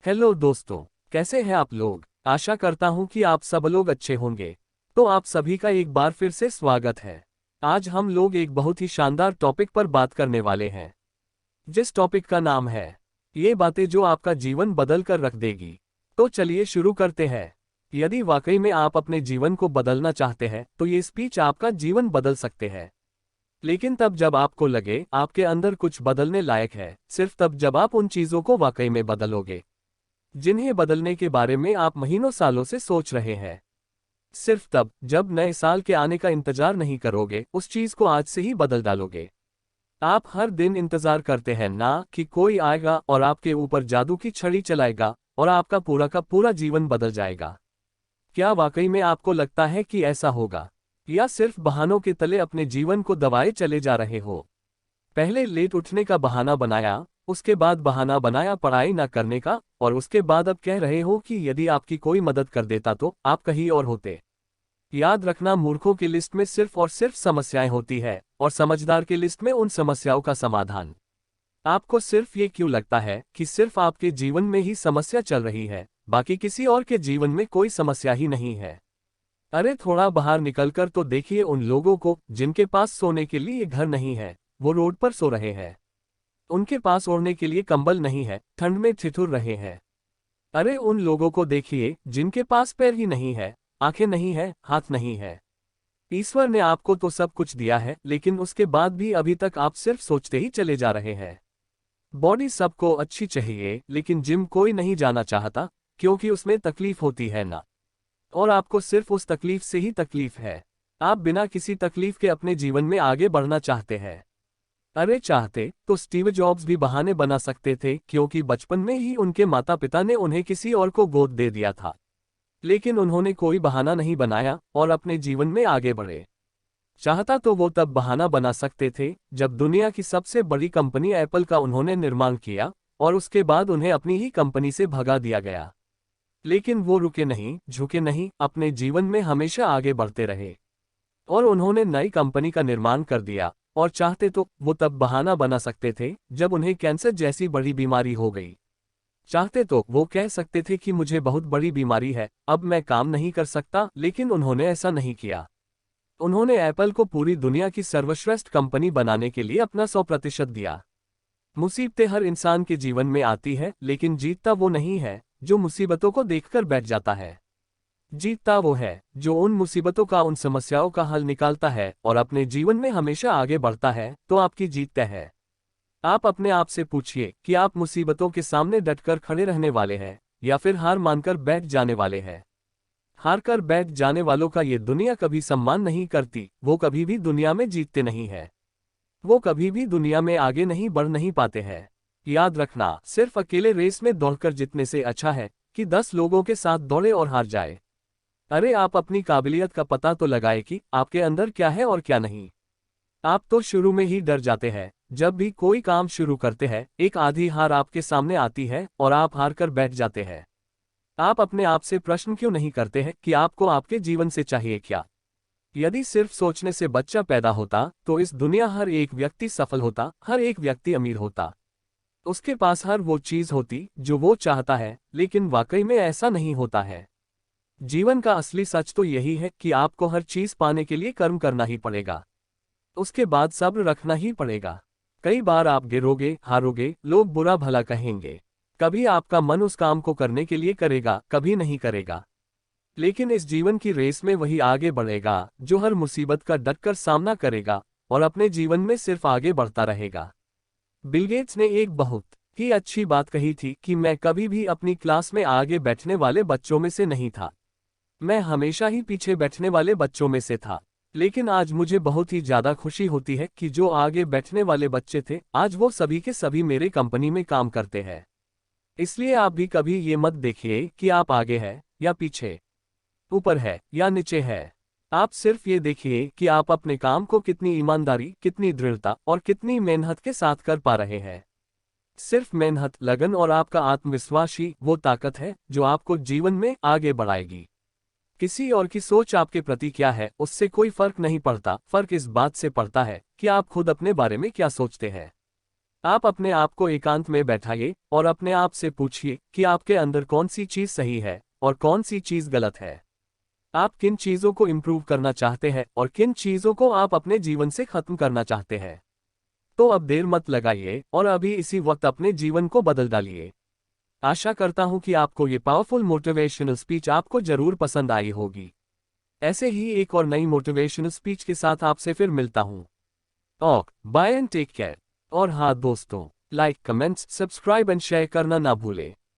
Hello दोस्तों, कैसे हैं आप लोग। आशा करता हूं कि आप सब लोग अच्छे होंगे। तो आप सभी का एक बार फिर से स्वागत है। आज हम लोग एक बहुत ही शानदार टॉपिक पर बात करने वाले हैं, जिस टॉपिक का नाम है ये बातें जो आपका जीवन बदल कर रख देगी। तो चलिए शुरू करते हैं। यदि वाकई में आप अपने जीवन को बदलना चाहते हैं तो ये स्पीच आपका जीवन बदल सकते हैं। लेकिन तब जब आपको लगे आपके अंदर कुछ बदलने लायक है, सिर्फ तब जब आप उन चीजों को वाकई में बदलोगे जिन्हें बदलने के बारे में आप महीनों सालों से सोच रहे हैं। सिर्फ तब जब नए साल के आने का इंतजार नहीं करोगे, उस चीज को आज से ही बदल डालोगे। आप हर दिन इंतजार करते हैं ना कि कोई आएगा और आपके ऊपर जादू की छड़ी चलाएगा और आपका पूरा का पूरा जीवन बदल जाएगा। क्या वाकई में आपको लगता है कि ऐसा होगा, या सिर्फ बहानों के तले अपने जीवन को दबाए चले जा रहे हो। पहले लेट उठने का बहाना बनाया, उसके बाद बहाना बनाया पढ़ाई ना करने का, और उसके बाद अब कह रहे हो कि यदि आपकी कोई मदद कर देता तो आप कहीं और होते। याद रखना, मूर्खों की लिस्ट में सिर्फ और सिर्फ समस्याएं होती है और समझदार की लिस्ट में उन समस्याओं का समाधान। आपको सिर्फ ये क्यों लगता है कि सिर्फ आपके जीवन में ही समस्या चल रही है, बाकी किसी और के जीवन में कोई समस्या ही नहीं है। अरे थोड़ा बाहर निकलकर तो देखिए उन लोगों को जिनके पास सोने के लिए घर नहीं है, वो रोड पर सो रहे हैं। उनके पास ओढ़ने के लिए कंबल नहीं है, ठंड में ठिठुर रहे हैं। अरे उन लोगों को देखिए जिनके पास पैर ही नहीं है, आंखें नहीं है, हाथ नहीं है। ईश्वर ने आपको तो सब कुछ दिया है, लेकिन उसके बाद भी अभी तक आप सिर्फ सोचते ही चले जा रहे हैं। बॉडी सबको अच्छी चाहिए, लेकिन जिम कोई नहीं जाना चाहता, क्योंकि उसमें तकलीफ होती है ना। और आपको सिर्फ उस तकलीफ से ही तकलीफ है। आप बिना किसी तकलीफ के अपने जीवन में आगे बढ़ना चाहते हैं। अरे चाहते तो स्टीव जॉब्स भी बहाने बना सकते थे, क्योंकि बचपन में ही उनके माता पिता ने उन्हें किसी और को गोद दे दिया था। लेकिन उन्होंने कोई बहाना नहीं बनाया और अपने जीवन में आगे बढ़े। चाहता तो वो तब बहाना बना सकते थे जब दुनिया की सबसे बड़ी कंपनी एप्पल का उन्होंने निर्माण किया और उसके बाद उन्हें अपनी ही कंपनी से भगा दिया गया। लेकिन वो रुके नहीं, झुके नहीं, अपने जीवन में हमेशा आगे बढ़ते रहे और उन्होंने नई कंपनी का निर्माण कर दिया। और चाहते तो वो तब बहाना बना सकते थे जब उन्हें कैंसर जैसी बड़ी बीमारी हो गई। चाहते तो वो कह सकते थे कि मुझे बहुत बड़ी बीमारी है, अब मैं काम नहीं कर सकता, लेकिन उन्होंने ऐसा नहीं किया। उन्होंने एप्पल को पूरी दुनिया की सर्वश्रेष्ठ कंपनी बनाने के लिए अपना 100% दिया। मुसीबतें हर इंसान के जीवन में आती है, लेकिन जीतता वो नहीं है जो मुसीबतों को देखकर बैठ जाता है। जीतता वो है जो उन मुसीबतों का, उन समस्याओं का हल निकालता है और अपने जीवन में हमेशा आगे बढ़ता है। तो आपकी जीत तय है। आप अपने आप से पूछिए कि आप मुसीबतों के सामने डटकर खड़े रहने वाले हैं या फिर हार मानकर बैठ जाने वाले हैं। हार कर बैठ जाने वालों का ये दुनिया कभी सम्मान नहीं करती, वो कभी भी दुनिया में जीतते नहीं है। वो कभी भी दुनिया में आगे नहीं बढ़ नहीं पाते हैं। याद रखना, सिर्फ अकेले रेस में दौड़कर जीतने से अच्छा है कि 10 लोगों के साथ दौड़े और हार जाए। अरे आप अपनी काबिलियत का पता तो लगाए कि आपके अंदर क्या है और क्या नहीं। आप तो शुरू में ही डर जाते हैं। जब भी कोई काम शुरू करते हैं, एक आधी हार आपके सामने आती है और आप हार कर बैठ जाते हैं। आप अपने आप से प्रश्न क्यों नहीं करते हैं कि आपको आपके जीवन से चाहिए क्या। यदि सिर्फ सोचने से बच्चा पैदा होता तो इस दुनिया हर एक व्यक्ति सफल होता, हर एक व्यक्ति अमीर होता। उसके पास हर वो चीज होती जो वो चाहता है, लेकिन वाकई में ऐसा नहीं होता है। जीवन का असली सच तो यही है कि आपको हर चीज पाने के लिए कर्म करना ही पड़ेगा। उसके बाद सब्र रखना ही पड़ेगा। कई बार आप गिरोगे, हारोगे, लोग बुरा भला कहेंगे। कभी आपका मन उस काम को करने के लिए करेगा, कभी नहीं करेगा। लेकिन इस जीवन की रेस में वही आगे बढ़ेगा जो हर मुसीबत का डटकर सामना करेगा और अपने जीवन में सिर्फ आगे बढ़ता रहेगा। बिल गेट्स ने एक बहुत ही अच्छी बात कही थी कि मैं कभी भी अपनी क्लास में आगे बैठने वाले बच्चों में से नहीं था। मैं हमेशा ही पीछे बैठने वाले बच्चों में से था। लेकिन आज मुझे बहुत ही ज्यादा खुशी होती है कि जो आगे बैठने वाले बच्चे थे, आज वो सभी के सभी मेरे कंपनी में काम करते हैं। इसलिए आप भी कभी ये मत देखिए कि आप आगे हैं या पीछे, ऊपर है या नीचे है। आप सिर्फ ये देखिए कि आप अपने काम को कितनी ईमानदारी, कितनी दृढ़ता और कितनी मेहनत के साथ कर पा रहे हैं। सिर्फ मेहनत, लगन और आपका आत्मविश्वास ही वो ताकत है जो आपको जीवन में आगे बढ़ाएगी। किसी और की सोच आपके प्रति क्या है, उससे कोई फर्क नहीं पड़ता। फर्क इस बात से पड़ता है कि आप खुद अपने बारे में क्या सोचते हैं। आप अपने आप को एकांत में बैठाइए और अपने आप से पूछिए कि आपके अंदर कौन सी चीज सही है और कौन सी चीज गलत है। आप किन चीजों को इम्प्रूव करना चाहते हैं और किन चीजों को आप अपने जीवन से खत्म करना चाहते हैं। तो अब देर मत लगाइए और अभी इसी वक्त अपने जीवन को बदल डालिए। आशा करता हूं कि आपको ये पावरफुल मोटिवेशनल स्पीच आपको जरूर पसंद आई होगी। ऐसे ही एक और नई मोटिवेशनल स्पीच के साथ आपसे फिर मिलता हूं। Okay bye and take care. और हाँ दोस्तों, like comments subscribe and share करना ना भूलें।